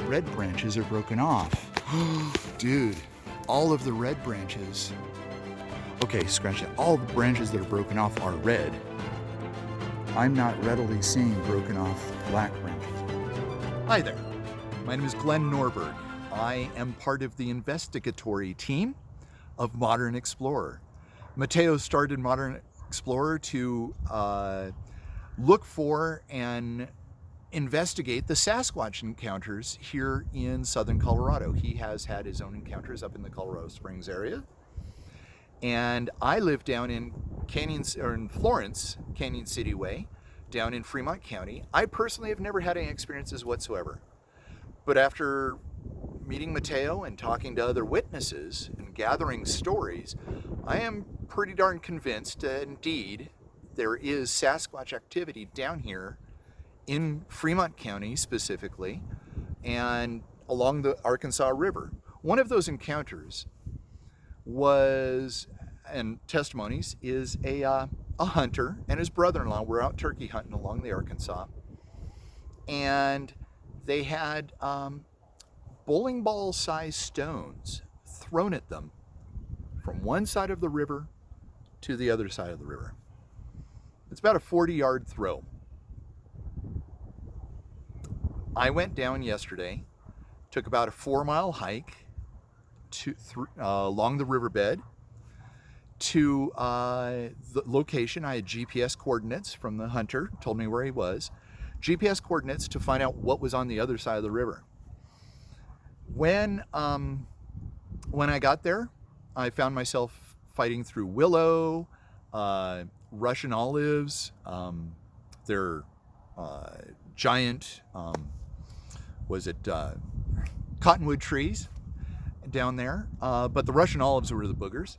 red branches are broken off. Dude, all of the red branches. Okay, scratch that. All the branches that are broken off are red. I'm not readily seeing broken off black branches. Hi there. My name is Glenn Norberg. I am part of the investigatory team of Modern Explorer. Mateo started Modern Explorer to look for and investigate the Sasquatch encounters here in southern Colorado. He has had his own encounters up in the Colorado Springs area. And I live down in Florence, Canyon City Way, down in Fremont County. I personally have never had any experiences whatsoever. But after meeting Mateo and talking to other witnesses and gathering stories, I am pretty darn convinced that indeed there is Sasquatch activity down here in Fremont County specifically and along the Arkansas River. One of those encounters was, and testimonies, is a hunter and his brother-in-law were out turkey hunting along the Arkansas, and they had bowling ball sized stones thrown at them from one side of the river to the other side of the river. It's about a 40-yard throw. I went down yesterday, took about a 4-mile hike along the riverbed to the location. I had GPS coordinates from the hunter, told me where he was. GPS coordinates to find out what was on the other side of the river. When I got there, I found myself fighting through willow, Russian olives, they're giant, cottonwood trees down there, but the Russian olives were the boogers,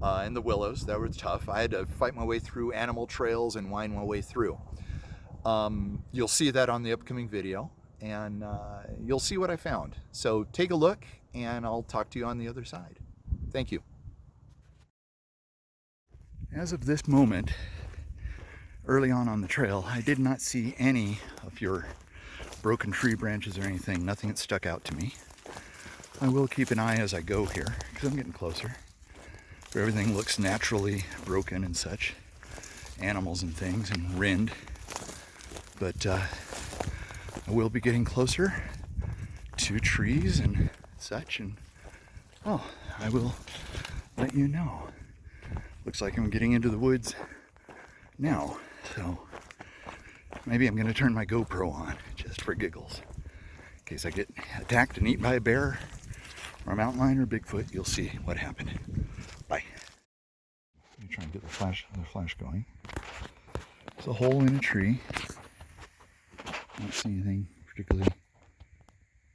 and the willows, that were tough. I had to fight my way through animal trails and wind my way through. You'll see that on the upcoming video, and you'll see what I found. So take a look, and I'll talk to you on the other side. Thank you. As of this moment, early on the trail, I did not see any of your broken tree branches or anything, nothing that stuck out to me. I will keep an eye as I go here, because I'm getting closer. Where everything looks naturally broken and such, animals and things, and wind. But I will be getting closer to trees and such, and I will let you know. Looks like I'm getting into the woods now, so maybe I'm going to turn my GoPro on just for giggles. In case I get attacked and eaten by a bear or a mountain lion or Bigfoot, you'll see what happened. Bye. Let me try and get the flash going. There's a hole in a tree. I don't see anything particularly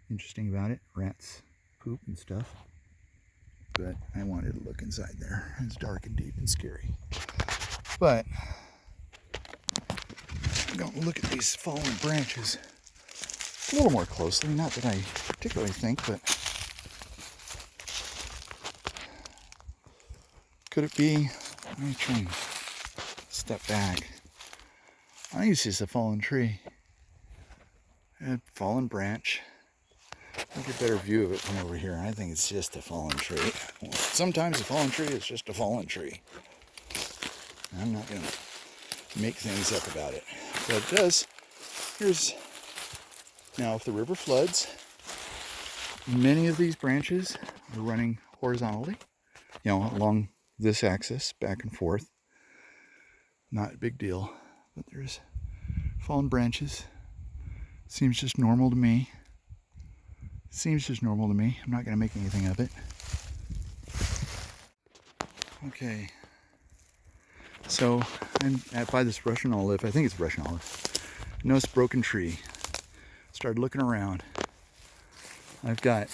interesting about it. Rats poop and stuff. But I wanted to look inside there. It's dark and deep and scary. But I'm going to look at these fallen branches a little more closely. Not that I particularly think, but could it be? Let me try and step back. I think it's just a fallen tree. A fallen branch. I'll get a better view of it from over here. I think it's just a fallen tree. Well, sometimes a fallen tree is just a fallen tree. I'm not going to make things up about it. But it does. Now if the river floods, many of these branches are running horizontally, along this axis, back and forth. Not a big deal, but there's fallen branches. Seems just normal to me. I'm not going to make anything of it. Okay. So I'm by this Russian olive. I think it's Russian olive. Noticed broken tree. Started looking around. I've got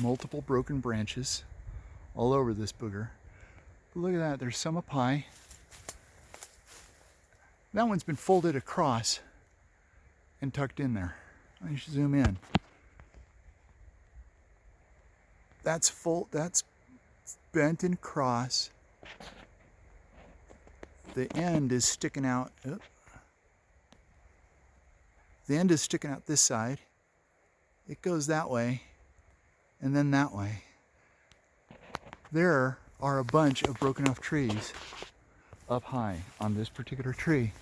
multiple broken branches all over this booger. But look at that. There's some up high. That one's been folded across and tucked in there. I should zoom in. That's bent and cross. The end is sticking out. The end is sticking out this side. It goes that way and then that way. There are a bunch of broken off trees up high on this particular tree.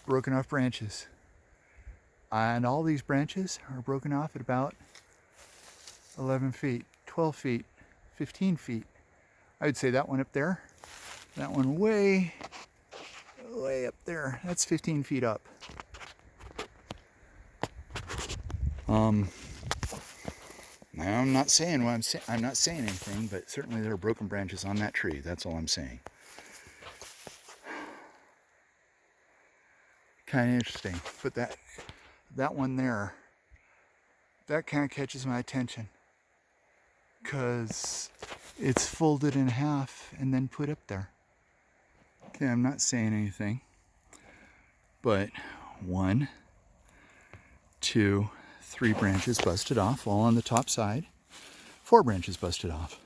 Broken off branches. And all these branches are broken off at about 11 feet, 12 feet, 15 feet. I would say that one up there, that one way up there, that's 15 feet up. I'm not saying what I'm not saying anything, but certainly there are broken branches on that tree. That's all I'm saying. Kind of interesting, but that one there, that kind of catches my attention because it's folded in half and then put up there. Okay, I'm not saying anything, but 1, 2, 3 branches busted off, all on the top side. 4 branches busted off.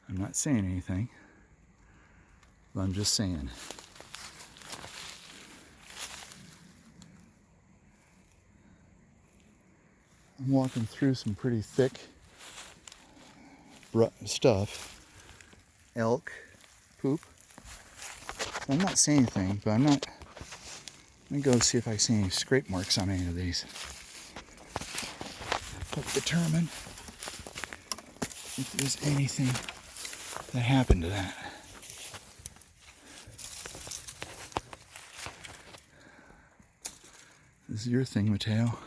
I'm not saying anything, but I'm just saying. I'm walking through some pretty thick stuff. Elk poop. I'm not saying anything, but let me go see if I see any scrape marks on any of these. But determine if there's anything that happened to that. This is your thing, Mateo.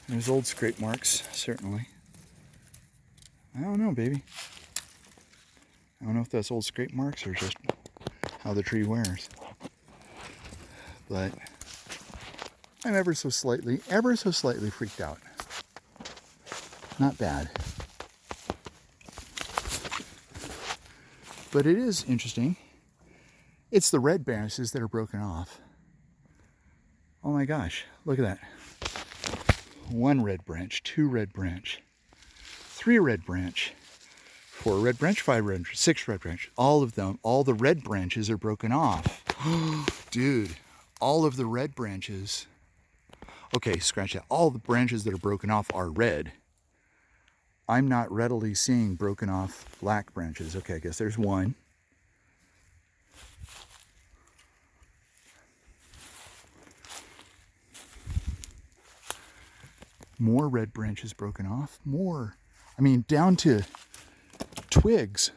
There's old scrape marks, certainly. I don't know, baby. I don't know if that's old scrape marks or just how the tree wears. But I'm ever so slightly freaked out. Not bad. But it is interesting. It's the red branches that are broken off. Oh my gosh, look at that. 1 red branch, 2 red branch, 3 red branch, 4 red branch, 5 red branch, 6 red branch. All of them, all the red branches are broken off. Dude, all of the red branches. Okay, scratch that. All the branches that are broken off are red. I'm not readily seeing broken off black branches. Okay, I guess there's 1. More red branches broken off. More. I mean, down to twigs.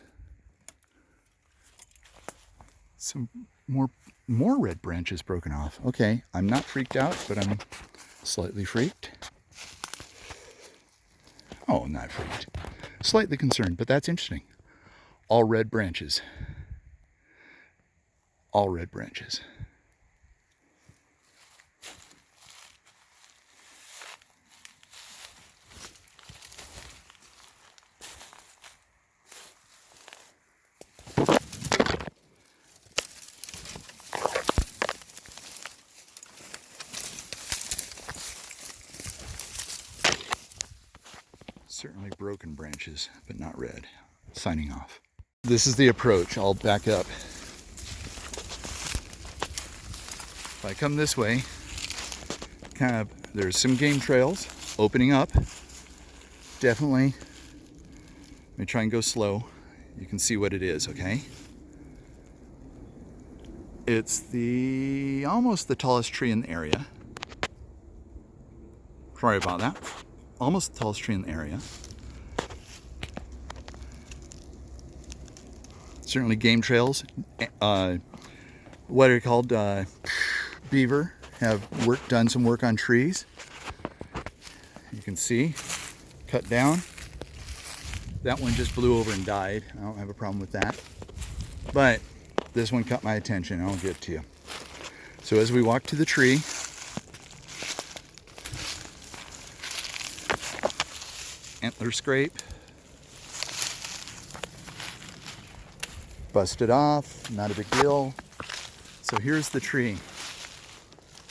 Some more red branches broken off. Okay, I'm not freaked out, but I'm slightly freaked. Oh, not freaked. Slightly concerned, but that's interesting. All red branches. All red branches. Certainly broken branches, but not red. Signing off. This is the approach. I'll back up. If I come this way, there's some game trails opening up. Definitely. Let me try and go slow. You can see what it is, okay? It's almost the tallest tree in the area. Sorry about that. Almost the tallest tree in the area. Certainly game trails. What are called? Beaver have done some work on trees. You can see, cut down. That one just blew over and died. I don't have a problem with that. But this one caught my attention. I'll get to you. So as we walk to the tree, antler scrape, busted off, not a big deal. So here's the tree.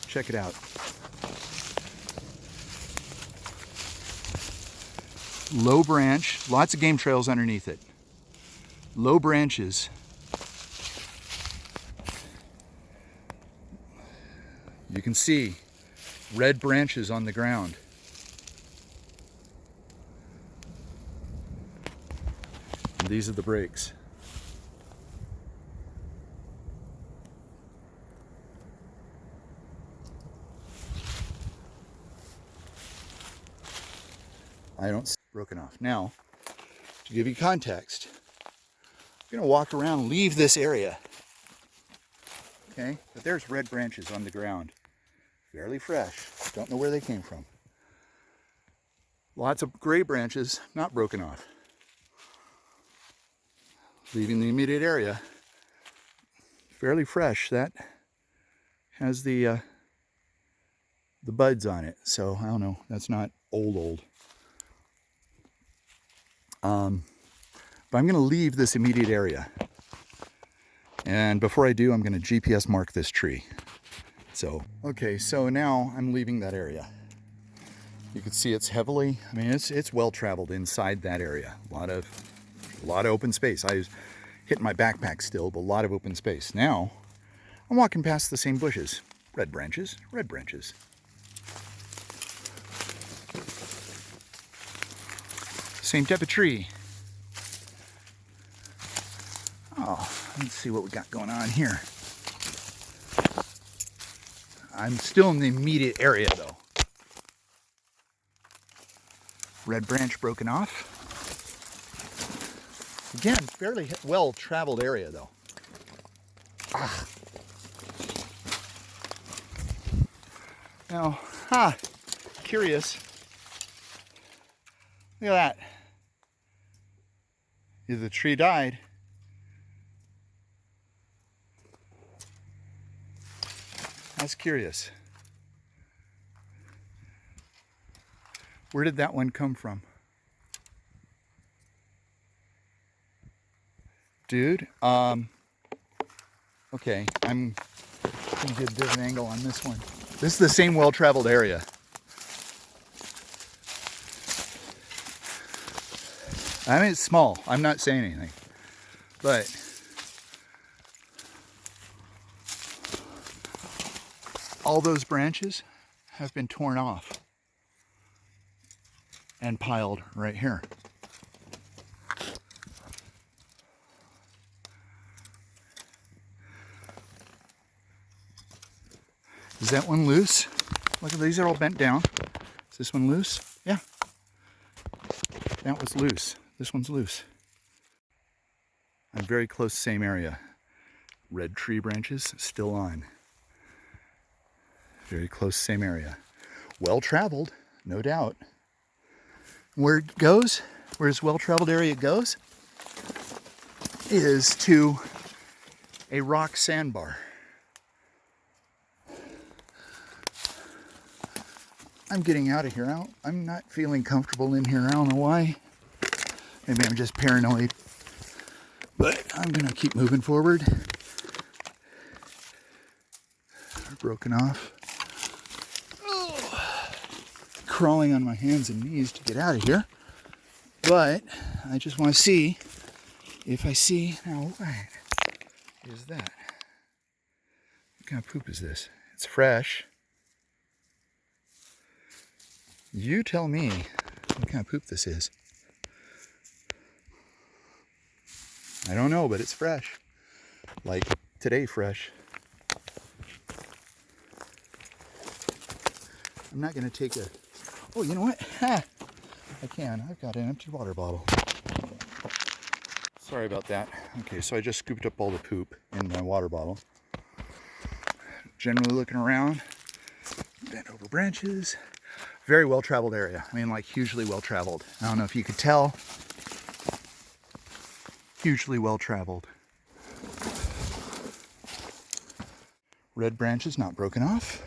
Check it out. Low branch, lots of game trails underneath it. Low branches. can see red branches on the ground. And these are the breaks. I don't see broken off. Now, to give you context, I'm gonna walk around and leave this area. Okay, but there's red branches on the ground. Fairly fresh. Don't know where they came from. Lots of gray branches, not broken off. Leaving the immediate area. Fairly fresh. That has the buds on it. So I don't know. That's not old. But I'm going to leave this immediate area. And before I do, I'm going to GPS mark this tree. So, okay, so now I'm leaving that area. You can see it's heavily, I mean, it's well traveled inside that area. A lot of open space. I was hitting my backpack still, but a lot of open space. Now, I'm walking past the same bushes. Red branches, red branches. Same type of tree. Oh, let's see what we got going on here. I'm still in the immediate area though. Red branch broken off. Again, fairly well traveled area though. Now, curious. Look at that. Either the tree died. That's curious. Where did that one come from? Dude, okay, I'm gonna get a different angle on this one. This is the same well-traveled area. I mean, it's small. I'm not saying anything, but all those branches have been torn off and piled right here. Is that one loose? Look at these are all bent down. Is this one loose? Yeah. That was loose. This one's loose. I'm very close, same area. Red tree branches still on. Very close, same area. Well traveled, no doubt. Where it goes, where this well traveled area goes, is to a rock sandbar. I'm getting out of here. I'm not feeling comfortable in here. I don't know why. Maybe I'm just paranoid. But I'm gonna keep moving forward. Broken off. Crawling on my hands and knees to get out of here, but I just want to see if I see. Now what is that? What kind of poop is this? It's fresh. You tell me what kind of poop this is. I don't know, but it's fresh. Like today fresh. I'm not going to take a... Oh, you know what? I can. I've got an empty water bottle. Sorry about that. Okay, so I just scooped up all the poop in my water bottle. Generally looking around. Bent over branches. Very well traveled area. I mean, like hugely well traveled. I don't know if you could tell. Hugely well traveled. Red branches not broken off.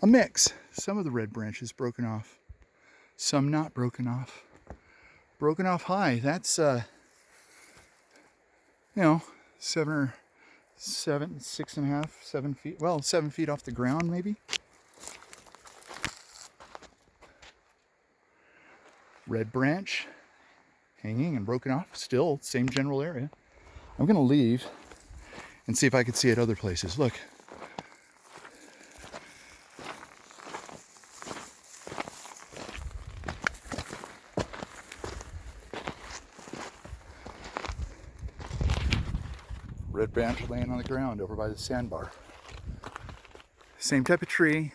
A mix. Some of the red branches broken off. Some not broken off. Broken off high. That's, 7 feet. Well, 7 feet off the ground, maybe. Red branch hanging and broken off. Still, same general area. I'm going to leave and see if I could see it other places. Look. Red branch laying on the ground over by the sandbar. Same type of tree.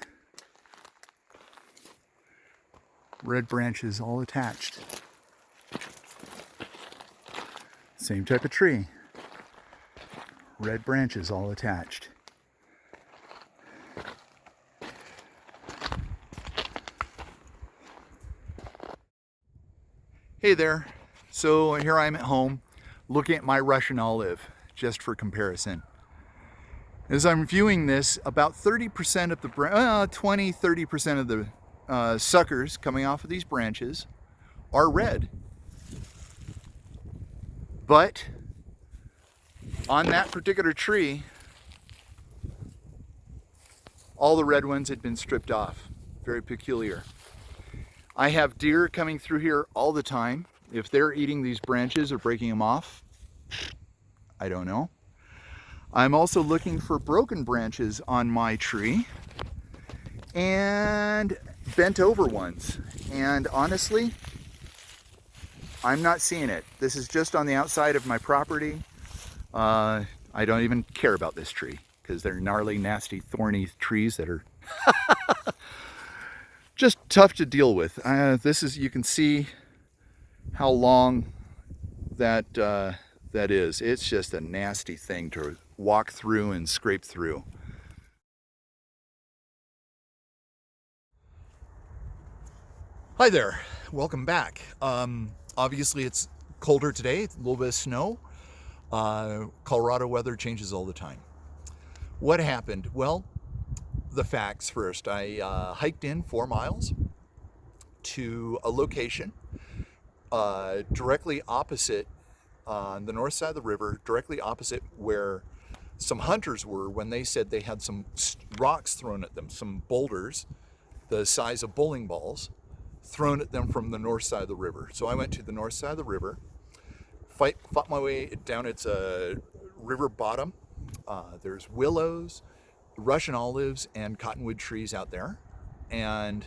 Red branches all attached. Same type of tree. Red branches all attached. Hey there. So here I am at home looking at my Russian olive, just for comparison. As I'm viewing this, about 30% of the 30% of the suckers coming off of these branches are red. But on that particular tree, all the red ones had been stripped off. Very peculiar. I have deer coming through here all the time. If they're eating these branches or breaking them off, I don't know. I'm also looking for broken branches on my tree and bent over ones. And honestly, I'm not seeing it. This is just on the outside of my property. I don't even care about this tree because they're gnarly, nasty, thorny trees that are just tough to deal with. This is, you can see how long that is. It's just a nasty thing to walk through and scrape through. Hi there, welcome back. Obviously it's colder today, a little bit of snow. Colorado weather changes all the time. What happened? Well, the facts first. I hiked in 4 miles to a location directly opposite, on the north side of the river, directly opposite where some hunters were when they said they had some rocks thrown at them, some boulders the size of bowling balls thrown at them from the north side of the river. So I went to the north side of the river, fought my way down. It's a river bottom. There's willows, Russian olives, and cottonwood trees out there. And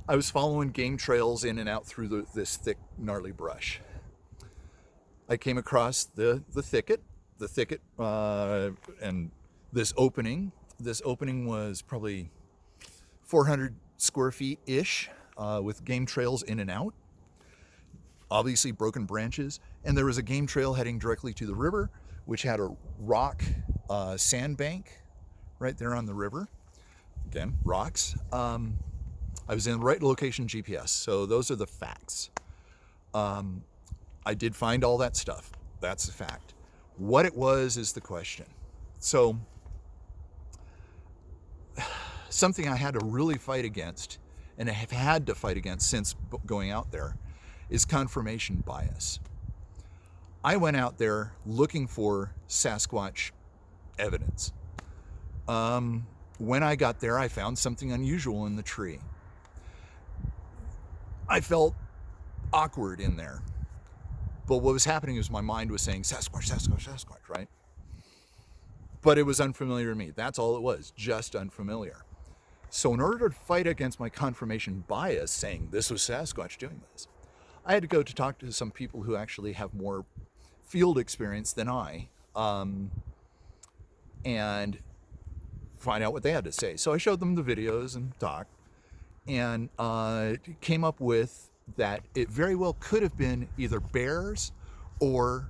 I was following game trails in and out through this thick, gnarly brush. I came across the thicket, and this opening. This opening was probably 400 square feet-ish, with game trails in and out. Obviously broken branches, and there was a game trail heading directly to the river, which had a rock sandbank right there on the river. Again, rocks. I was in the right location GPS, so those are the facts. I did find all that stuff. That's a fact. What it was is the question. So, something I had to really fight against, and I have had to fight against since going out there, is confirmation bias. I went out there looking for Sasquatch evidence. When I got there, I found something unusual in the tree. I felt awkward in there. But what was happening is my mind was saying, Sasquatch, Sasquatch, Sasquatch, right? But it was unfamiliar to me. That's all it was, just unfamiliar. So in order to fight against my confirmation bias, saying this was Sasquatch doing this, I had to go to talk to some people who actually have more field experience than I, and find out what they had to say. So I showed them the videos and talked, and came up with that it very well could have been either bears or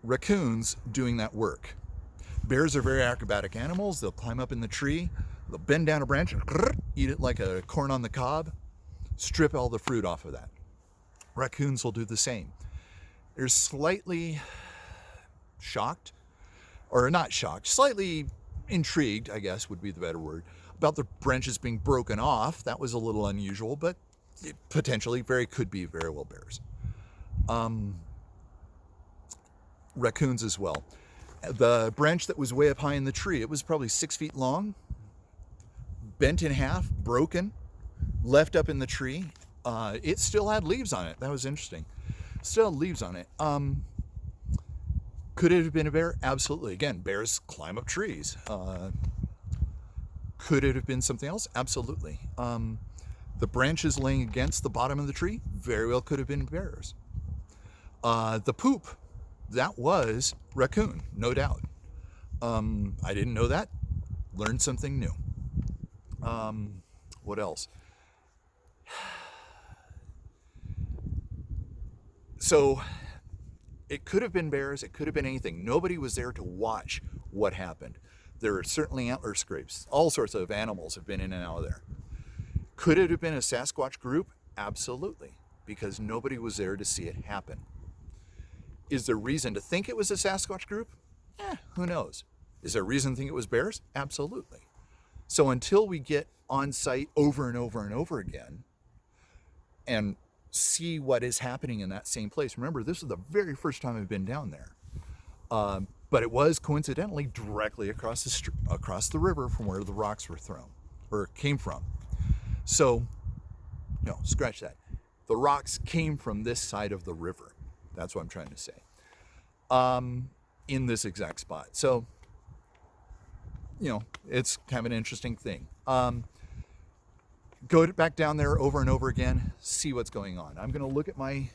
raccoons doing that work. Bears are very acrobatic animals. They'll climb up in the tree, they'll bend down a branch and eat it like a corn on the cob, strip all the fruit off of that. Raccoons will do the same. They're slightly shocked, or not shocked, slightly intrigued, I guess would be the better word, about the branches being broken off. That was a little unusual, but it potentially could be very well bears. Raccoons as well. The branch that was way up high in the tree, it was probably 6 feet long, bent in half, broken, left up in the tree. It still had leaves on it. That was interesting. Still had leaves on it. Could it have been a bear? Absolutely. Again, bears climb up trees. Could it have been something else? Absolutely. The branches laying against the bottom of the tree very well could have been bears. The poop, that was raccoon, no doubt. I didn't know that. Learned something new. What else? So it could have been bears. It could have been anything. Nobody was there to watch what happened. There are certainly antler scrapes. All sorts of animals have been in and out of there. Could it have been a Sasquatch group? Absolutely, because nobody was there to see it happen. Is there reason to think it was a Sasquatch group? Who knows? Is there reason to think it was bears? Absolutely. So until we get on site over and over and over again and see what is happening in that same place. Remember, this is the very first time I've been down there. But it was coincidentally directly across the river from where the rocks were thrown or came from. So, no, scratch that. The rocks came from this side of the river. That's what I'm trying to say. In this exact spot. So, it's kind of an interesting thing. Go back down there over and over again, see what's going on. I'm going to look at my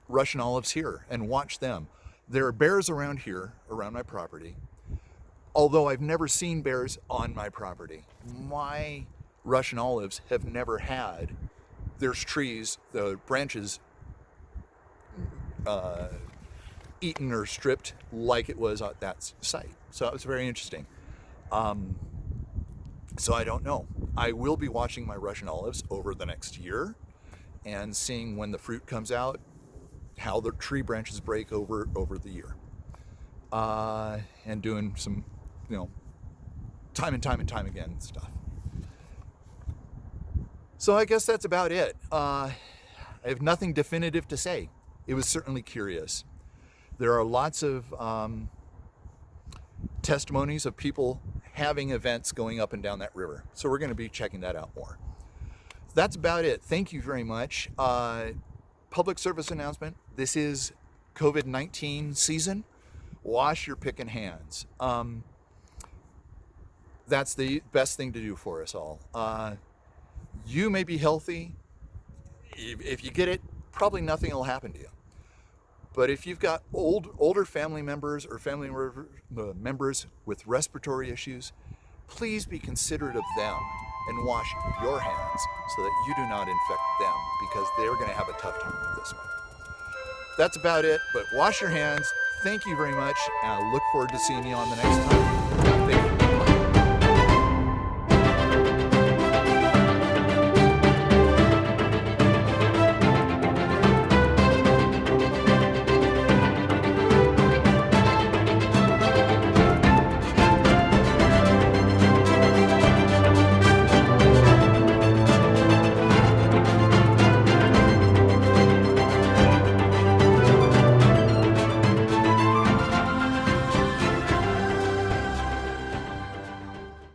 Russian olives here and watch them. There are bears around here, around my property, although I've never seen bears on my property. My Russian olives have never had, there's trees, the branches eaten or stripped like it was at that site. So that was very interesting. So I don't know. I will be watching my Russian olives over the next year and seeing when the fruit comes out, how the tree branches break over the year. And doing some, time and time again stuff. So I guess that's about it. I have nothing definitive to say. It was certainly curious. There are lots of testimonies of people having events going up and down that river. So we're going to be checking that out more. That's about it. Thank you very much. Public service announcement. This is COVID-19 season. Wash your picking hands. That's the best thing to do for us all. You may be healthy. If you get it, probably nothing will happen to you. But if you've got older family members or family members with respiratory issues, please be considerate of them and wash your hands so that you do not infect them, because they're going to have a tough time with this one. That's about it, but wash your hands. Thank you very much, and I look forward to seeing you on the next time. Thank you.